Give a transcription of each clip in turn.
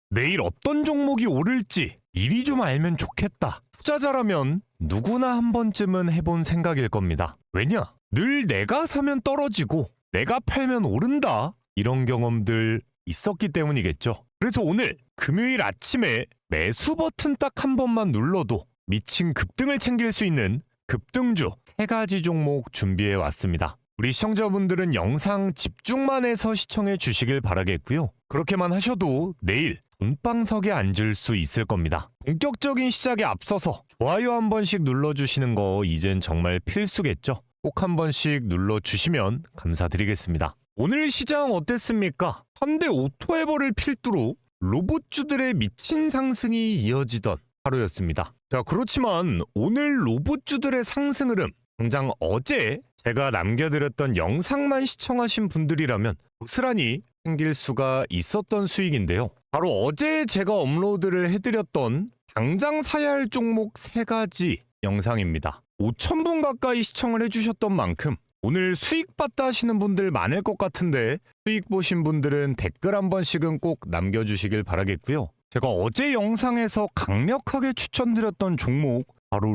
내일 어떤 종목이 오를지 미리 좀 알면 좋겠다. 투자자라면 누구나 한 번쯤은 해본 생각일 겁니다. 왜냐? 늘 내가 사면 떨어지고 내가 팔면 오른다. 이런 경험들 있었기 때문이겠죠. 그래서 오늘 금요일 아침에 매수 버튼 딱 한 번만 눌러도 미친 급등을 챙길 수 있는 급등주 3가지 종목 준비해 왔습니다. 우리 시청자분들은 영상 집중만 해서 시청해 주시길 바라겠고요. 그렇게만 하셔도 내일 돈방석에 앉을 수 있을 겁니다. 본격적인 시작에 앞서서 좋아요 한 번씩 눌러주시는 거 이젠 정말 필수겠죠? 꼭 한 번씩 눌러주시면 감사드리겠습니다. 오늘 시장 어땠습니까? 현대 오토에버를 필두로 로봇주들의 미친 상승이 이어지던 하루였습니다. 자, 그렇지만 오늘 로봇주들의 상승 흐름, 당장 어제 제가 남겨드렸던 영상만 시청하신 분들이라면 고스란히 생길 수가 있었던 수익인데요. 바로 어제 제가 업로드를 해드렸던 당장 사야 할 종목 3가지 영상입니다. 5,000분 가까이 시청을 해주셨던 만큼 오늘 수익 봤다 하시는 분들 많을 것 같은데 수익 보신 분들은 댓글 한 번씩은 꼭 남겨주시길 바라겠고요. 제가 어제 영상에서 강력하게 추천드렸던 종목 바로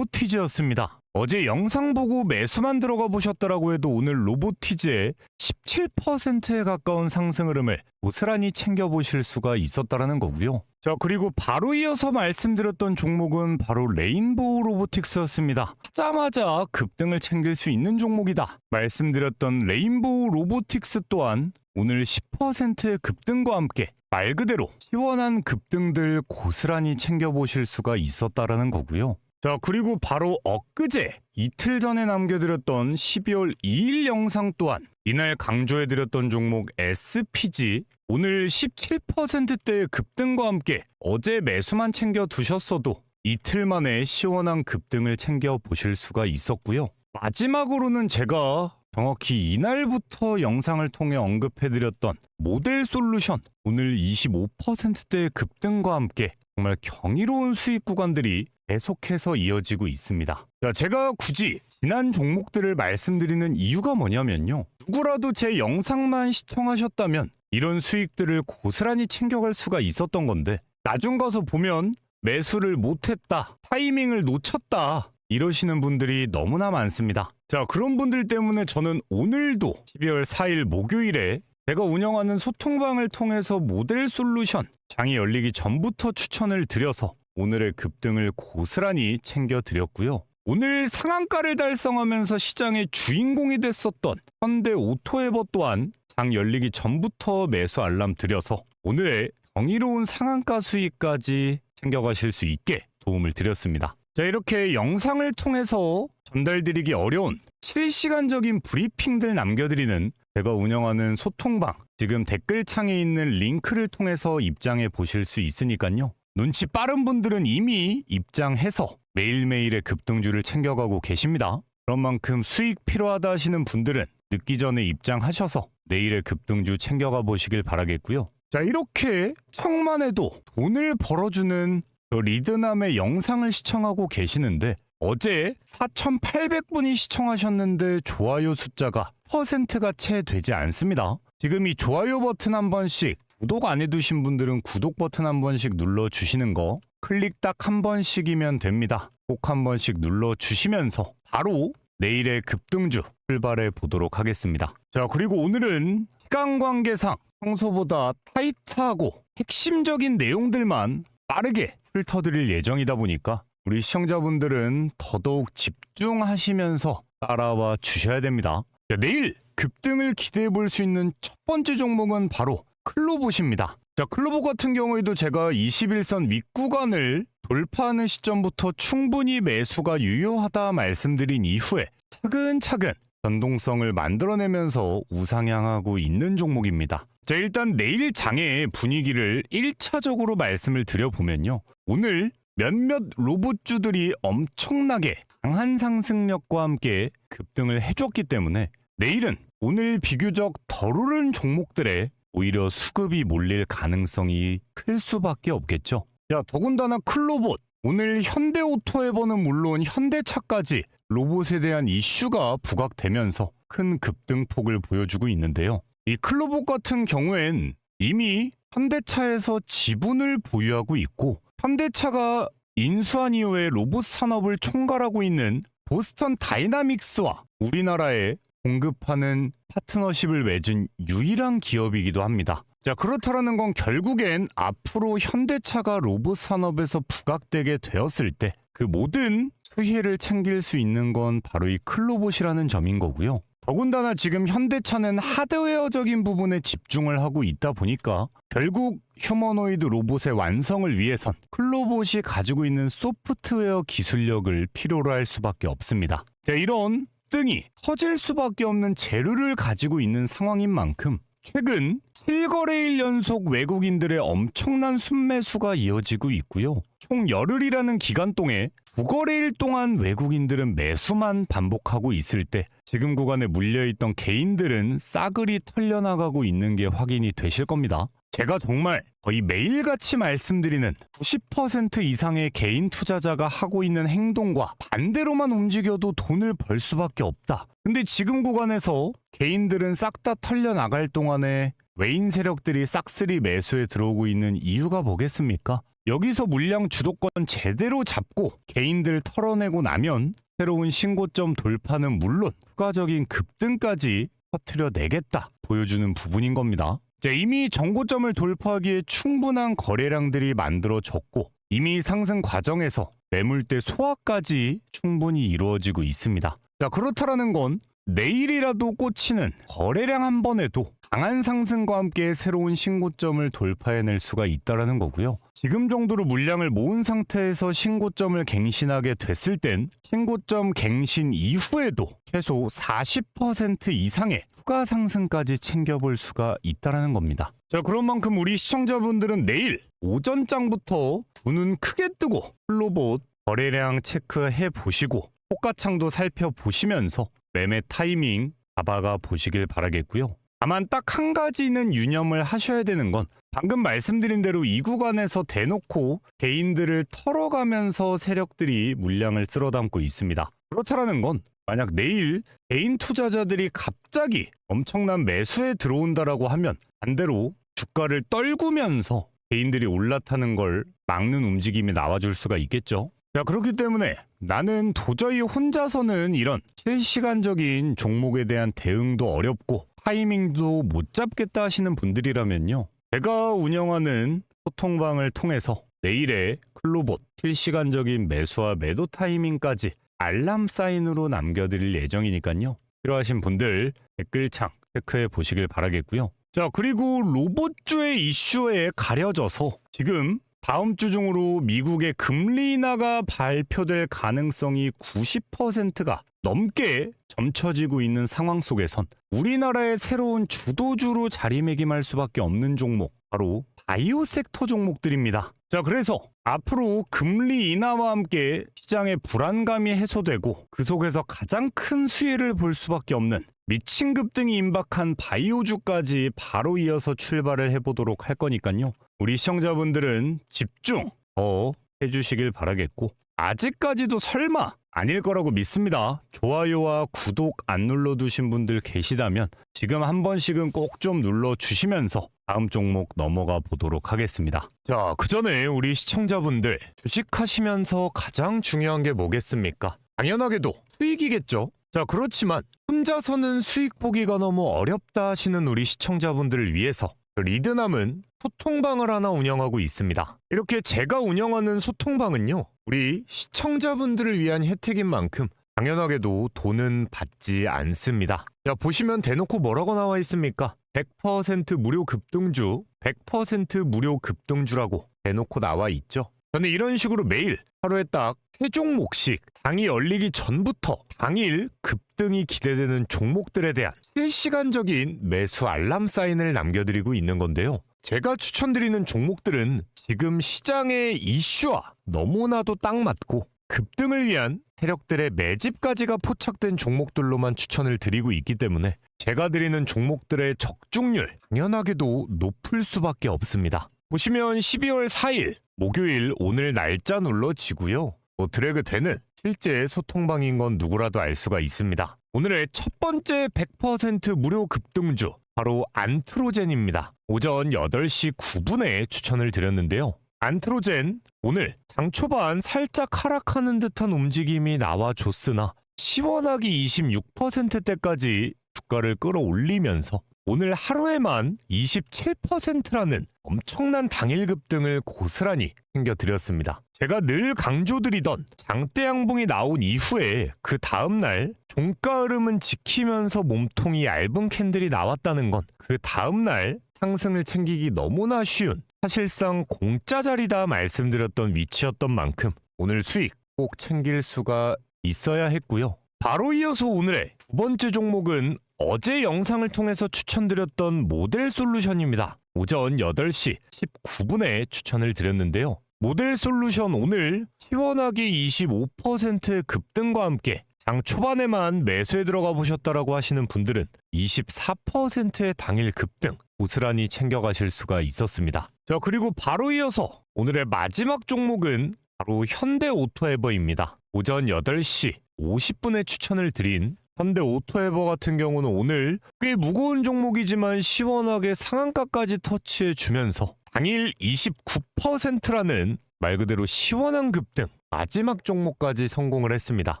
로보티즈였습니다. 어제 영상 보고 매수만 들어가 보셨더라고 해도 오늘 로보티즈의 17%에 가까운 상승 흐름을 고스란히 챙겨보실 수가 있었다라는 거고요. 자, 그리고 바로 이어서 말씀드렸던 종목은 바로 레인보우 로보틱스였습니다. 하자마자 급등을 챙길 수 있는 종목이다 말씀드렸던 레인보우 로보틱스 또한 오늘 10%의 급등과 함께 말 그대로 시원한 급등들 고스란히 챙겨보실 수가 있었다라는 거고요. 자, 그리고 바로 엊그제 이틀 전에 남겨드렸던 12월 2일 영상 또한 이날 강조해드렸던 종목 SPG 오늘 17%대의 급등과 함께 어제 매수만 챙겨 두셨어도 이틀 만에 시원한 급등을 챙겨 보실 수가 있었고요. 마지막으로는 제가 정확히 이날부터 영상을 통해 언급해드렸던 모델 솔루션 오늘 25%대의 급등과 함께 정말 경이로운 수익 구간들이 계속해서 이어지고 있습니다. 자, 제가 굳이 지난 종목들을 말씀드리는 이유가 뭐냐면요. 누구라도 제 영상만 시청하셨다면 이런 수익들을 고스란히 챙겨갈 수가 있었던 건데 나중 가서 보면 매수를 못했다, 타이밍을 놓쳤다 이러시는 분들이 너무나 많습니다. 자, 그런 분들 때문에 저는 오늘도 12월 4일 목요일에 제가 운영하는 소통방을 통해서 모델 솔루션 장이 열리기 전부터 추천을 드려서 오늘의 급등을 고스란히 챙겨드렸고요. 오늘 상한가를 달성하면서 시장의 주인공이 됐었던 현대 오토에버 또한 장 열리기 전부터 매수 알람 드려서 오늘의 경이로운 상한가 수익까지 챙겨가실 수 있게 도움을 드렸습니다. 자, 이렇게 영상을 통해서 전달드리기 어려운 실시간적인 브리핑들 남겨드리는 제가 운영하는 소통방 지금 댓글창에 있는 링크를 통해서 입장해 보실 수 있으니까요. 눈치 빠른 분들은 이미 입장해서 매일매일의 급등주를 챙겨가고 계십니다. 그런 만큼 수익 필요하다 하시는 분들은 늦기 전에 입장하셔서 내일의 급등주 챙겨가 보시길 바라겠고요. 자, 이렇게 청만 해도 돈을 벌어주는 리드남의 영상을 시청하고 계시는데 어제 4,800분이 시청하셨는데 좋아요 숫자가 퍼센트가 채 되지 않습니다. 지금 이 좋아요 버튼 한 번씩 구독 안 해두신 분들은 구독 버튼 한 번씩 눌러주시는 거 클릭 딱 한 번씩이면 됩니다. 꼭 한 번씩 눌러주시면서 바로 내일의 급등주 출발해 보도록 하겠습니다. 자, 그리고 오늘은 시간 관계상 평소보다 타이트하고 핵심적인 내용들만 빠르게 훑어드릴 예정이다 보니까 우리 시청자분들은 더더욱 집중하시면서 따라와 주셔야 됩니다. 자, 내일 급등을 기대해 볼 수 있는 첫 번째 종목은 바로 클로봇입니다. 자, 클로봇 같은 경우에도 제가 21선 윗구간을 돌파하는 시점부터 충분히 매수가 유효하다 말씀드린 이후에 차근차근 변동성을 만들어내면서 우상향하고 있는 종목입니다. 자, 일단 내일 장의 분위기를 1차적으로 말씀을 드려보면요. 오늘 몇몇 로봇주들이 엄청나게 강한 상승력과 함께 급등을 해줬기 때문에 내일은 오늘 비교적 덜 오른 종목들에 오히려 수급이 몰릴 가능성이 클 수밖에 없겠죠. 자, 더군다나 클로봇 오늘 현대오토에버는 물론 현대차까지 로봇에 대한 이슈가 부각되면서 큰 급등폭을 보여주고 있는데요. 이 클로봇 같은 경우엔 이미 현대차에서 지분을 보유하고 있고 현대차가 인수한 이후에 로봇 산업을 총괄하고 있는 보스턴 다이나믹스와 우리나라에 공급하는 파트너십을 맺은 유일한 기업이기도 합니다. 자, 그렇다라는 건 결국엔 앞으로 현대차가 로봇 산업에서 부각되게 되었을 때 그 모든 수혜를 챙길 수 있는 건 바로 이 클로봇이라는 점인 거고요. 더군다나 지금 현대차는 하드웨어적인 부분에 집중을 하고 있다 보니까 결국 휴머노이드 로봇의 완성을 위해선 클로봇이 가지고 있는 소프트웨어 기술력을 필요로 할 수밖에 없습니다. 자, 이런 뜬이 터질 수밖에 없는 재료를 가지고 있는 상황인 만큼 최근 7거래일 연속 외국인들의 엄청난 순매수가 이어지고 있고요. 총 열흘이라는 기간 동안 9거래일 동안 외국인들은 매수만 반복하고 있을 때 지금 구간에 물려있던 개인들은 싸그리 털려나가고 있는 게 확인이 되실 겁니다. 제가 정말 거의 매일같이 말씀드리는 90% 이상의 개인 투자자가 하고 있는 행동과 반대로만 움직여도 돈을 벌 수밖에 없다. 근데 지금 구간에서 개인들은 싹 다 털려나갈 동안에 외인 세력들이 싹쓸이 매수에 들어오고 있는 이유가 뭐겠습니까? 여기서 물량 주도권 제대로 잡고 개인들 털어내고 나면 새로운 신고점 돌파는 물론 추가적인 급등까지 터트려내겠다 보여주는 부분인 겁니다. 이미 정고점을 돌파하기에 충분한 거래량들이 만들어졌고 이미 상승 과정에서 매물대 소화까지 충분히 이루어지고 있습니다. 자, 그렇다라는 건 내일이라도 꽂히는 거래량 한 번에도 강한 상승과 함께 새로운 신고점을 돌파해낼 수가 있다는 거고요. 지금 정도로 물량을 모은 상태에서 신고점을 갱신하게 됐을 땐 신고점 갱신 이후에도 최소 40% 이상의 추가 상승까지 챙겨볼 수가 있다는 겁니다. 자, 그런 만큼 우리 시청자분들은 내일 오전장부터 두 눈 크게 뜨고 클로봇 거래량 체크해 보시고 호가창도 살펴보시면서 매매 타이밍 잡아가 보시길 바라겠고요. 다만 딱 한 가지는 유념을 하셔야 되는 건 방금 말씀드린 대로 이 구간에서 대놓고 개인들을 털어가면서 세력들이 물량을 쓸어담고 있습니다. 그렇다라는 건 만약 내일 개인 투자자들이 갑자기 엄청난 매수에 들어온다라고 하면 반대로 주가를 떨구면서 개인들이 올라타는 걸 막는 움직임이 나와줄 수가 있겠죠. 자, 그렇기 때문에 나는 도저히 혼자서는 이런 실시간적인 종목에 대한 대응도 어렵고 타이밍도 못 잡겠다 하시는 분들이라면요. 제가 운영하는 소통방을 통해서 내일의 클로봇 실시간적인 매수와 매도 타이밍까지 알람 사인으로 남겨드릴 예정이니까요. 필요하신 분들 댓글창 체크해 보시길 바라겠고요. 자, 그리고 로봇주의 이슈에 가려져서 지금 다음 주 중으로 미국의 금리 인하가 발표될 가능성이 90%가 넘게 점쳐지고 있는 상황 속에선 우리나라의 새로운 주도주로 자리매김할 수밖에 없는 종목, 바로 바이오 섹터 종목들입니다. 자, 그래서 앞으로 금리 인하와 함께 시장의 불안감이 해소되고 그 속에서 가장 큰 수혜를 볼 수밖에 없는 미친 급등이 임박한 바이오주까지 바로 이어서 출발을 해보도록 할 거니까요. 우리 시청자분들은 집중 더 해주시길 바라겠고 아직까지도 설마 아닐 거라고 믿습니다. 좋아요와 구독 안 눌러두신 분들 계시다면 지금 한 번씩은 꼭 좀 눌러주시면서 다음 종목 넘어가 보도록 하겠습니다. 자, 그 전에 우리 시청자분들 주식하시면서 가장 중요한 게 뭐겠습니까? 당연하게도 수익이겠죠. 자, 그렇지만 혼자서는 수익 보기가 너무 어렵다 하시는 우리 시청자분들을 위해서 리드남은 소통방을 하나 운영하고 있습니다. 이렇게 제가 운영하는 소통방은요, 우리 시청자분들을 위한 혜택인 만큼 당연하게도 돈은 받지 않습니다. 야, 보시면 대놓고 뭐라고 나와 있습니까? 100% 무료 급등주, 100% 무료 급등주라고 대놓고 나와 있죠. 저는 이런 식으로 매일 하루에 딱 3종목씩 장이 열리기 전부터 당일 급등이 기대되는 종목들에 대한 실시간적인 매수 알람 사인을 남겨드리고 있는 건데요. 제가 추천드리는 종목들은 지금 시장의 이슈와 너무나도 딱 맞고 급등을 위한 세력들의 매집까지가 포착된 종목들로만 추천을 드리고 있기 때문에 제가 드리는 종목들의 적중률 당연하게도 높을 수밖에 없습니다. 보시면 12월 4일 목요일 오늘 날짜 눌러지고요. 드래그 되는 실제 소통방인 건 누구라도 알 수가 있습니다. 오늘의 첫 번째 100% 무료 급등주 바로 안트로젠입니다. 오전 8시 9분에 추천을 드렸는데요. 안트로젠 오늘 장 초반 살짝 하락하는 듯한 움직임이 나와줬으나 시원하게 26%대까지 주가를 끌어올리면서 오늘 하루에만 27%라는 엄청난 당일 급등을 고스란히 챙겨드렸습니다. 제가 늘 강조드리던 장대 양봉이 나온 이후에 그 다음날 종가 흐름은 지키면서 몸통이 얇은 캔들이 나왔다는 건 그 다음날 상승을 챙기기 너무나 쉬운 사실상 공짜 자리다 말씀드렸던 위치였던 만큼 오늘 수익 꼭 챙길 수가 있어야 했고요. 바로 이어서 오늘의 두 번째 종목은 어제 영상을 통해서 추천드렸던 모델 솔루션입니다. 오전 8시 19분에 추천을 드렸는데요. 모델 솔루션 오늘 시원하게 25%의 급등과 함께 장 초반에만 매수에 들어가 보셨다라고 하시는 분들은 24%의 당일 급등 고스란히 챙겨가실 수가 있었습니다. 자, 그리고 바로 이어서 오늘의 마지막 종목은 바로 현대오토에버입니다. 오전 8시 50분에 추천을 드린 현대오토에버 같은 경우는 오늘 꽤 무거운 종목이지만 시원하게 상한가까지 터치해주면서 당일 29%라는 말 그대로 시원한 급등 마지막 종목까지 성공을 했습니다.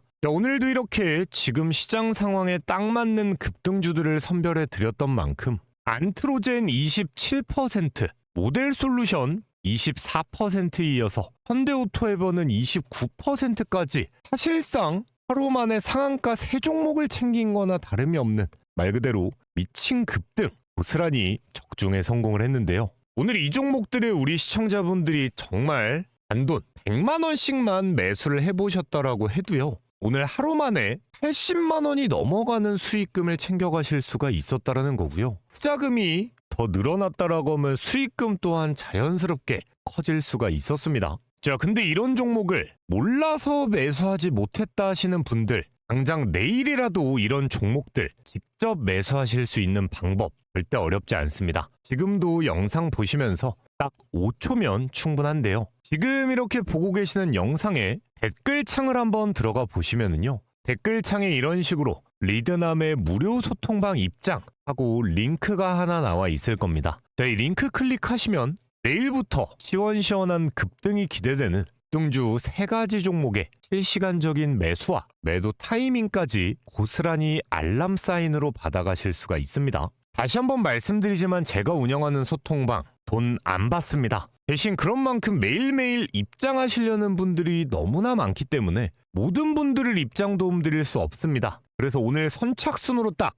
자, 오늘도 이렇게 지금 시장 상황에 딱 맞는 급등주들을 선별해 드렸던 만큼 안트로젠 27%, 모델 솔루션 24%에 이어서 현대오토에버는 29%까지 사실상 하루 만에 상한가 3종목을 챙긴 거나 다름이 없는 말 그대로 미친 급등 고스란히 적중에 성공을 했는데요. 오늘 이 종목들에 우리 시청자분들이 정말 단돈 100만 원씩만 매수를 해보셨다라고 해도요. 오늘 하루 만에 80만 원이 넘어가는 수익금을 챙겨가실 수가 있었다라는 거고요. 투자금이 더 늘어났다라고 하면 수익금 또한 자연스럽게 커질 수가 있었습니다. 자, 근데 이런 종목을 몰라서 매수하지 못했다 하시는 분들, 당장 내일이라도 이런 종목들 직접 매수하실 수 있는 방법 절대 어렵지 않습니다. 지금도 영상 보시면서 딱 5초면 충분한데요. 지금 이렇게 보고 계시는 영상에 댓글창을 한번 들어가 보시면은요. 댓글창에 이런 식으로 리드남의 무료 소통방 입장하고 링크가 하나 나와 있을 겁니다. 자, 이 링크 클릭하시면 내일부터 시원시원한 급등이 기대되는 급등주 3가지 종목의 실시간적인 매수와 매도 타이밍까지 고스란히 알람 사인으로 받아가실 수가 있습니다. 다시 한번 말씀드리지만 제가 운영하는 소통방 돈 안 받습니다. 대신 그런 만큼 매일매일 입장하시려는 분들이 너무나 많기 때문에 모든 분들을 입장 도움 드릴 수 없습니다. 그래서 오늘 선착순으로 딱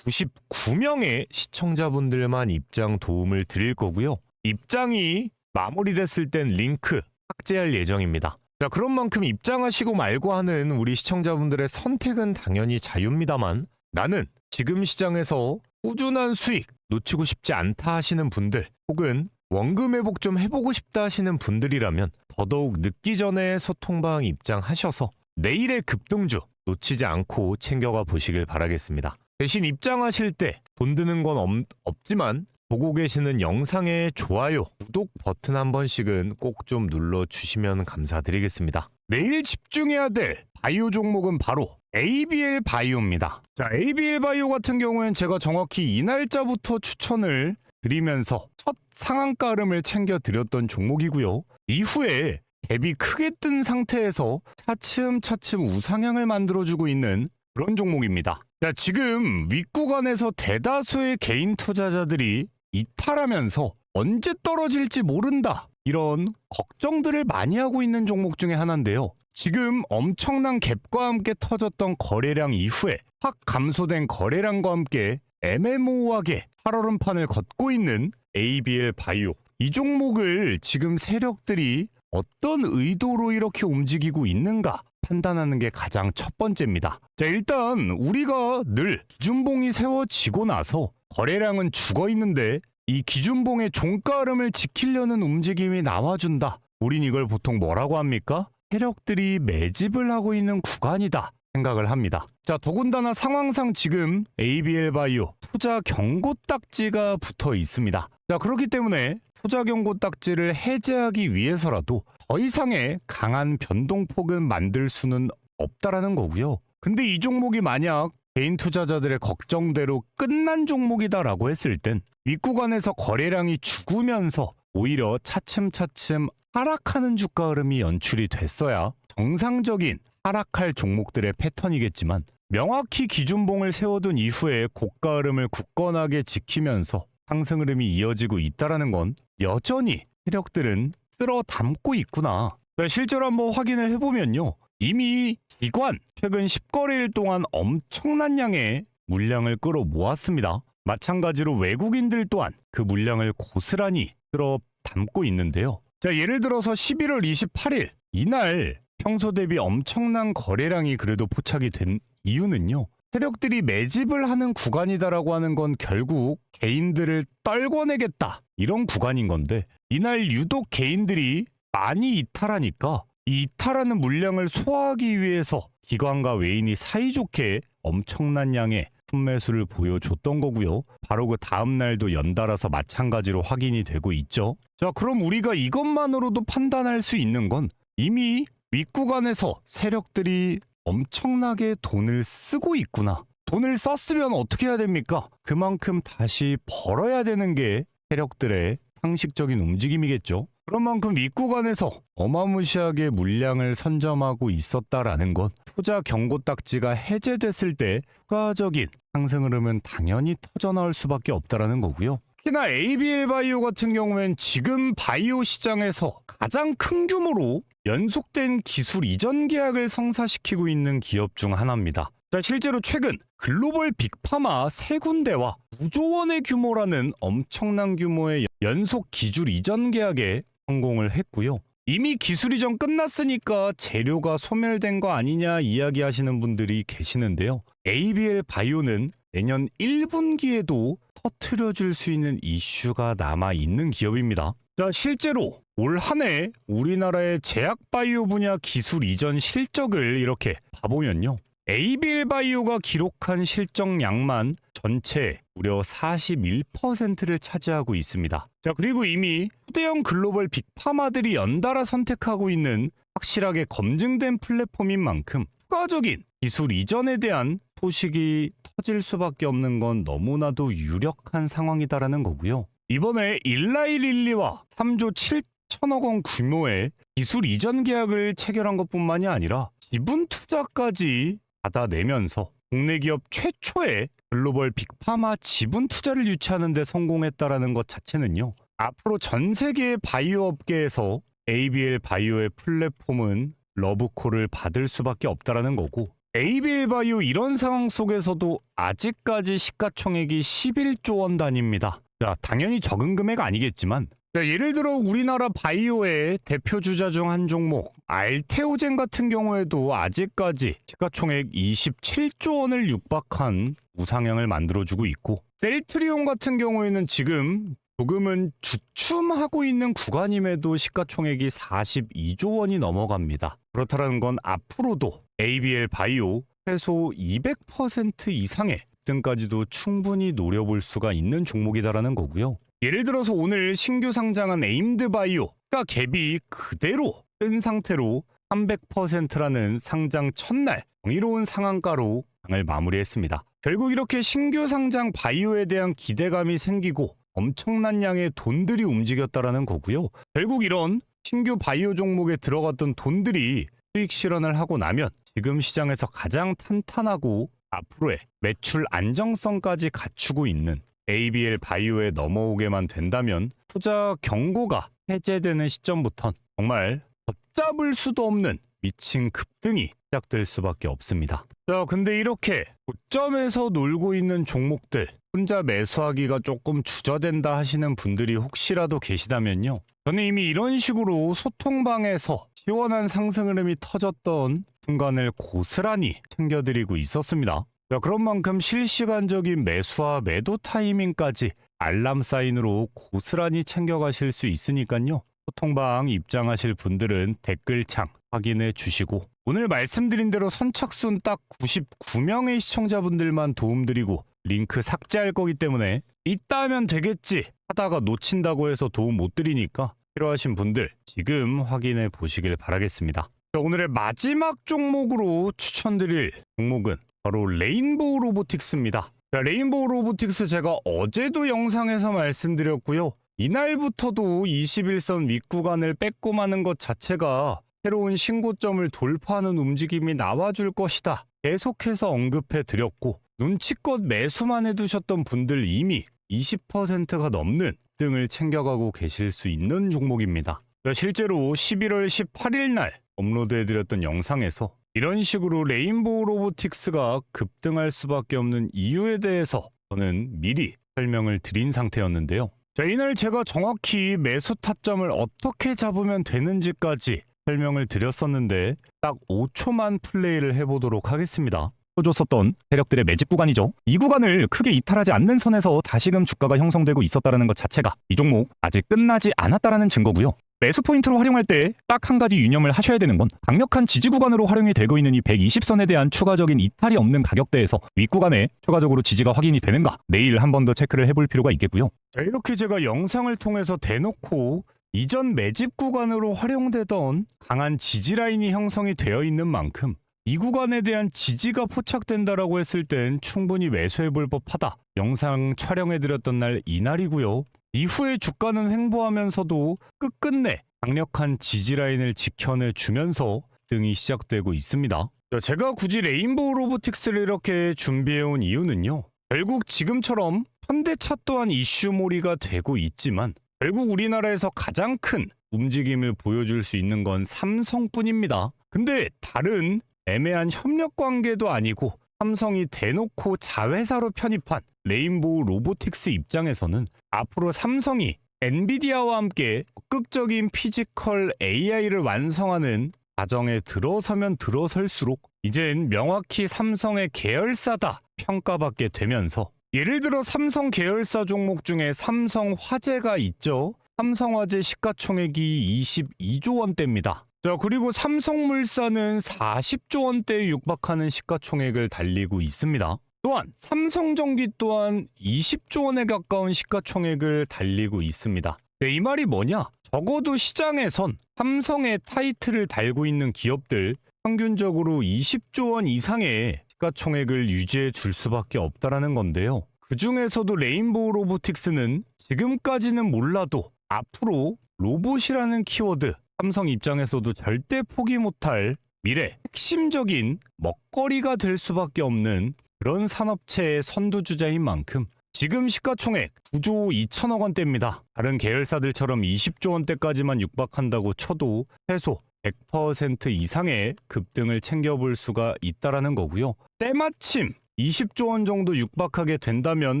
99명의 시청자분들만 입장 도움을 드릴 거고요. 입장이 마무리됐을 땐 링크 삭제할 예정입니다. 자, 그런 만큼 입장하시고 말고 하는 우리 시청자분들의 선택은 당연히 자유입니다만 나는 지금 시장에서 꾸준한 수익 놓치고 싶지 않다 하시는 분들 혹은 원금 회복 좀 해보고 싶다 하시는 분들이라면 더더욱 늦기 전에 소통방 입장하셔서 내일의 급등주 놓치지 않고 챙겨가 보시길 바라겠습니다. 대신 입장하실 때 돈 드는 건 없지만 보고 계시는 영상에 좋아요, 구독 버튼 한 번씩은 꼭 좀 눌러주시면 감사드리겠습니다. 내일 집중해야 될 바이오 종목은 바로 ABL 바이오입니다. 자, ABL 바이오 같은 경우엔 제가 정확히 이 날짜부터 추천을 드리면서 첫 상한가 흐름을 챙겨드렸던 종목이고요. 이후에 갭이 크게 뜬 상태에서 차츰차츰 우상향을 만들어주고 있는 그런 종목입니다. 자, 지금 윗구간에서 대다수의 개인 투자자들이 이탈하면서 언제 떨어질지 모른다 이런 걱정들을 많이 하고 있는 종목 중에 하나인데요. 지금 엄청난 갭과 함께 터졌던 거래량 이후에 확 감소된 거래량과 함께 애매모호하게 살얼음판을 걷고 있는 ABL 바이오, 이 종목을 지금 세력들이 어떤 의도로 이렇게 움직이고 있는가 판단하는 게 가장 첫 번째입니다. 자, 일단 우리가 늘 기준봉이 세워지고 나서 거래량은 죽어 있는데 이 기준봉의 종가 흐름을 지키려는 움직임이 나와준다. 우린 이걸 보통 뭐라고 합니까? 세력들이 매집을 하고 있는 구간이다 생각을 합니다. 자, 더군다나 상황상 지금 ABL 바이오 투자 경고 딱지가 붙어 있습니다. 자, 그렇기 때문에 투자 경고 딱지를 해제하기 위해서라도 더 이상의 강한 변동폭은 만들 수는 없다라는 거고요. 근데 이 종목이 만약 개인 투자자들의 걱정대로 끝난 종목이다라고 했을 땐 윗구간에서 거래량이 죽으면서 오히려 차츰차츰 하락하는 주가 흐름이 연출이 됐어야 정상적인 하락할 종목들의 패턴이겠지만, 명확히 기준봉을 세워둔 이후에 고가 흐름을 굳건하게 지키면서 상승 흐름이 이어지고 있다는 건 여전히 세력들은 쓸어 담고 있구나. 실제로 한번 확인을 해보면요, 이미 기관 최근 10거래일 동안 엄청난 양의 물량을 끌어모았습니다. 마찬가지로 외국인들 또한 그 물량을 고스란히 쓸어 담고 있는데요. 예를 들어서 11월 28일 이날 평소 대비 엄청난 거래량이 그래도 포착이 된 이유는요, 세력들이 매집을 하는 구간이다라고 하는 건 결국 개인들을 떨궈내겠다, 이런 구간인 건데, 이날 유독 개인들이 많이 이탈하니까 이 이탈하는 물량을 소화하기 위해서 기관과 외인이 사이좋게 엄청난 양의 순매수를 보여줬던 거고요. 바로 그 다음 날도 연달아서 마찬가지로 확인이 되고 있죠. 그럼 우리가 이것만으로도 판단할 수 있는 건 이미 윗구간에서 세력들이 엄청나게 돈을 쓰고 있구나. 돈을 썼으면 어떻게 해야 됩니까? 그만큼 다시 벌어야 되는 게 세력들의 상식적인 움직임이겠죠. 그런 만큼 윗구간에서 어마무시하게 물량을 선점하고 있었다라는 건 투자 경고 딱지가 해제됐을 때 추가적인 상승 흐름은 당연히 터져나올 수밖에 없다라는 거고요. 특히나 ABL 바이오 같은 경우엔 지금 바이오 시장에서 가장 큰 규모로 연속된 기술 이전 계약을 성사시키고 있는 기업 중 하나입니다. 실제로 최근 글로벌 빅파마 3군데와 9조 원의 규모라는 엄청난 규모의 연속 기술 이전 계약에 성공을 했고요. 이미 기술 이전 끝났으니까 재료가 소멸된 거 아니냐 이야기하시는 분들이 계시는데요. ABL 바이오는 내년 1분기에도 터트려줄 수 있는 이슈가 남아있는 기업입니다. 실제로 올 한 해 우리나라의 제약 바이오 분야 기술 이전 실적을 이렇게 봐보면요, ABL 바이오가 기록한 실적량만 전체 무려 41%를 차지하고 있습니다. 그리고 이미 초대형 글로벌 빅파마들이 연달아 선택하고 있는 확실하게 검증된 플랫폼인 만큼 추가적인 기술 이전에 대한 소식이 터질 수밖에 없는 건 너무나도 유력한 상황이다라는 거고요. 이번에 일라이릴리와 3조 7천억 원 규모의 기술 이전 계약을 체결한 것뿐만이 아니라 지분 투자까지 받아내면서 국내 기업 최초의 글로벌 빅파마 지분 투자를 유치하는 데 성공했다라는 것 자체는요, 앞으로 전 세계의 바이오 업계에서 ABL 바이오의 플랫폼은 러브콜을 받을 수밖에 없다라는 거고, ABL 바이오 이런 상황 속에서도 아직까지 시가총액이 11조 원 단위입니다. 당연히 적은 금액 아니겠지만, 예를 들어 우리나라 바이오의 대표 주자 중 한 종목 알테오젠 같은 경우에도 아직까지 시가총액 27조 원을 육박한 우상향을 만들어주고 있고, 셀트리온 같은 경우에는 지금 조금은 주춤하고 있는 구간임에도 시가총액이 42조 원이 넘어갑니다. 그렇다는 건 앞으로도 ABL 바이오 최소 200% 이상의 등까지도 충분히 노려볼 수가 있는 종목이다라는 거고요. 예를 들어서 오늘 신규 상장한 에임드 바이오가 갭이 그대로 뜬 상태로 300%라는 상장 첫날 정의로운 상한가로 장을 마무리했습니다. 결국 이렇게 신규 상장 바이오에 대한 기대감이 생기고 엄청난 양의 돈들이 움직였다라는 거고요. 결국 이런 신규 바이오 종목에 들어갔던 돈들이 수익 실현을 하고 나면 지금 시장에서 가장 탄탄하고 앞으로의 매출 안정성까지 갖추고 있는 ABL 바이오에 넘어오게만 된다면 투자 경고가 해제되는 시점부턴 정말 걷잡을 수도 없는 미친 급등이 시작될 수밖에 없습니다. 근데 이렇게 고점에서 놀고 있는 종목들 혼자 매수하기가 조금 주저된다 하시는 분들이 혹시라도 계시다면요, 저는 이미 이런 식으로 소통방에서 시원한 상승 흐름이 터졌던 순간을 고스란히 챙겨드리고 있었습니다. 그런 만큼 실시간적인 매수와 매도 타이밍까지 알람 사인으로 고스란히 챙겨가실 수 있으니까요. 소통방 입장하실 분들은 댓글창 확인해 주시고, 오늘 말씀드린 대로 선착순 딱 99명의 시청자분들만 도움드리고 링크 삭제할 거기 때문에 이따 하면 되겠지 하다가 놓친다고 해서 도움 못 드리니까 필요하신 분들 지금 확인해 보시길 바라겠습니다. 오늘의 마지막 종목으로 추천드릴 종목은 바로 레인보우 로보틱스입니다. 자, 레인보우 로보틱스 제가 어제도 영상에서 말씀드렸고요. 이날부터도 21선 윗구간을 빼꼼 하는 것 자체가 새로운 신고점을 돌파하는 움직임이 나와줄 것이다. 계속해서 언급해 드렸고 눈치껏 매수만 해두셨던 분들 이미 20%가 넘는 등을 챙겨가고 계실 수 있는 종목입니다. 실제로 11월 18일 날 업로드해드렸던 영상에서 이런 식으로 레인보우 로보틱스가 급등할 수밖에 없는 이유에 대해서 저는 미리 설명을 드린 상태였는데요. 자, 이날 제가 정확히 매수 타점을 어떻게 잡으면 되는지까지 설명을 드렸었는데 딱 5초만 플레이를 해보도록 하겠습니다. 줬었던 세력들의 매집 구간이죠. 이 구간을 크게 이탈하지 않는 선에서 다시금 주가가 형성되고 있었다는 것 자체가 이 종목 아직 끝나지 않았다라는 증거고요. 매수 포인트로 활용할 때 딱 한 가지 유념을 하셔야 되는 건 강력한 지지 구간으로 활용이 되고 있는 이 120선에 대한 추가적인 이탈이 없는 가격대에서 윗구간에 추가적으로 지지가 확인이 되는가 내일 한 번 더 체크를 해볼 필요가 있겠고요. 자, 이렇게 제가 영상을 통해서 대놓고 이전 매집 구간으로 활용되던 강한 지지 라인이 형성이 되어 있는 만큼 이 구간에 대한 지지가 포착된다라고 했을 땐 충분히 매수해볼 법하다. 영상 촬영해드렸던 날 이날이고요. 이후에 주가는 횡보하면서도 끝끝내 강력한 지지 라인을 지켜내주면서 등이 시작되고 있습니다. 제가 굳이 레인보우 로보틱스를 이렇게 준비해온 이유는요. 결국 지금처럼 현대차 또한 이슈몰이가 되고 있지만 결국 우리나라에서 가장 큰 움직임을 보여줄 수 있는 건 삼성뿐입니다. 근데 다른 애매한 협력 관계도 아니고 삼성이 대놓고 자회사로 편입한 레인보우 로보틱스 입장에서는 앞으로 삼성이 엔비디아와 함께 적극적인 피지컬 AI를 완성하는 과정에 들어서면 들어설수록 이젠 명확히 삼성의 계열사다 평가받게 되면서 예를 들어 삼성 계열사 종목 중에 삼성화재가 있죠. 삼성화재 시가총액이 22조 원대입니다. 자, 그리고 삼성물산은 40조 원대에 육박하는 시가총액을 달리고 있습니다. 또한 삼성전기 또한 20조 원에 가까운 시가총액을 달리고 있습니다. 이 말이 뭐냐? 적어도 시장에선 삼성의 타이틀을 달고 있는 기업들 평균적으로 20조 원 이상의 시가총액을 유지해 줄 수밖에 없다라는 건데요. 그 중에서도 레인보우 로보틱스는 지금까지는 몰라도 앞으로 로봇이라는 키워드 삼성 입장에서도 절대 포기 못할 미래 핵심적인 먹거리가 될 수밖에 없는 그런 산업체의 선두주자인 만큼 지금 시가총액 9조 2천억 원대입니다. 다른 계열사들처럼 20조 원대까지만 육박한다고 쳐도 최소 100% 이상의 급등을 챙겨볼 수가 있다라는 거고요. 때마침 20조 원 정도 육박하게 된다면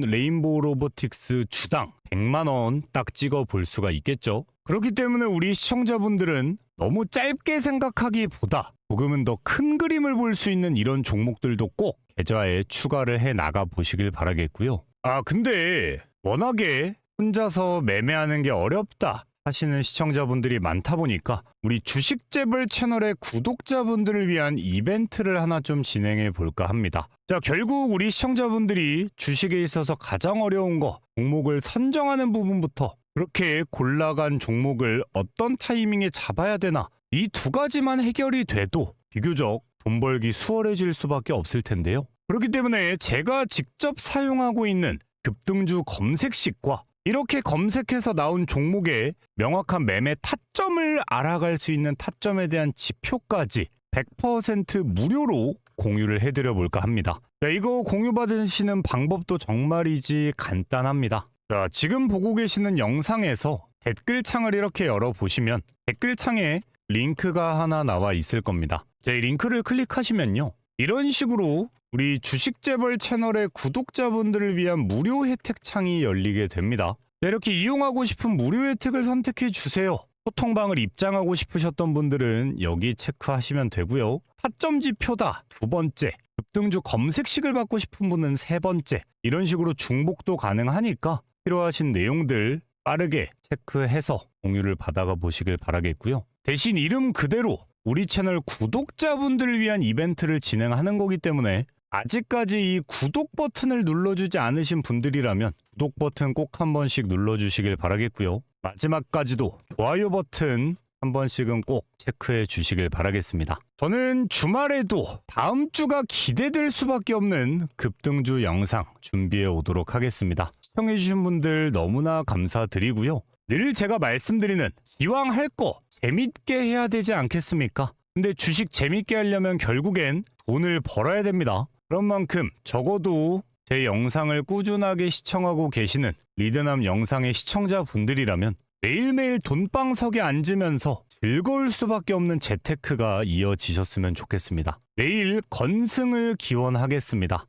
레인보우 로보틱스 주당 100만 원 딱 찍어 볼 수가 있겠죠. 그렇기 때문에 우리 시청자분들은 너무 짧게 생각하기보다 조금은 더 큰 그림을 볼 수 있는 이런 종목들도 꼭 계좌에 추가를 해 나가 보시길 바라겠고요. 근데 워낙에 혼자서 매매하는 게 어렵다 하시는 시청자분들이 많다 보니까 우리 주식재벌 채널의 구독자분들을 위한 이벤트를 하나 좀 진행해 볼까 합니다. 자, 결국 우리 시청자분들이 주식에 있어서 가장 어려운 거 종목을 선정하는 부분부터 그렇게 골라간 종목을 어떤 타이밍에 잡아야 되나 이 두 가지만 해결이 돼도 비교적 돈 벌기 수월해질 수밖에 없을 텐데요. 그렇기 때문에 제가 직접 사용하고 있는 급등주 검색식과 이렇게 검색해서 나온 종목의 명확한 매매 타점을 알아갈 수 있는 타점에 대한 지표까지 100% 무료로 공유를 해드려 볼까 합니다. 자, 이거 공유받으시는 방법도 정말이지 간단합니다. 자, 지금 보고 계시는 영상에서 댓글창을 이렇게 열어보시면 댓글창에 링크가 하나 나와 있을 겁니다. 자, 이 링크를 클릭하시면요. 이런 식으로 우리 주식재벌 채널의 구독자분들을 위한 무료 혜택 창이 열리게 됩니다. 자, 이렇게 이용하고 싶은 무료 혜택을 선택해 주세요. 소통방을 입장하고 싶으셨던 분들은 여기 체크하시면 되고요. 타점 지표다 두 번째, 급등주 검색식을 받고 싶은 분은 세 번째, 이런 식으로 중복도 가능하니까 필요하신 내용들 빠르게 체크해서 공유를 받아가 보시길 바라겠고요. 대신 이름 그대로 우리 채널 구독자분들을 위한 이벤트를 진행하는 거기 때문에 아직까지 이 구독 버튼을 눌러주지 않으신 분들이라면 구독 버튼 꼭 한 번씩 눌러주시길 바라겠고요. 마지막까지도 좋아요 버튼 한 번씩은 꼭 체크해 주시길 바라겠습니다. 저는 주말에도 다음 주가 기대될 수밖에 없는 급등주 영상 준비해 오도록 하겠습니다. 시청해 주신 분들 너무나 감사드리고요. 늘 제가 말씀드리는 기왕 할 거 재밌게 해야 되지 않겠습니까? 근데 주식 재밌게 하려면 결국엔 돈을 벌어야 됩니다. 그런 만큼 적어도 제 영상을 꾸준하게 시청하고 계시는 리드남 영상의 시청자분들이라면 매일매일 돈방석에 앉으면서 즐거울 수밖에 없는 재테크가 이어지셨으면 좋겠습니다. 매일 건승을 기원하겠습니다.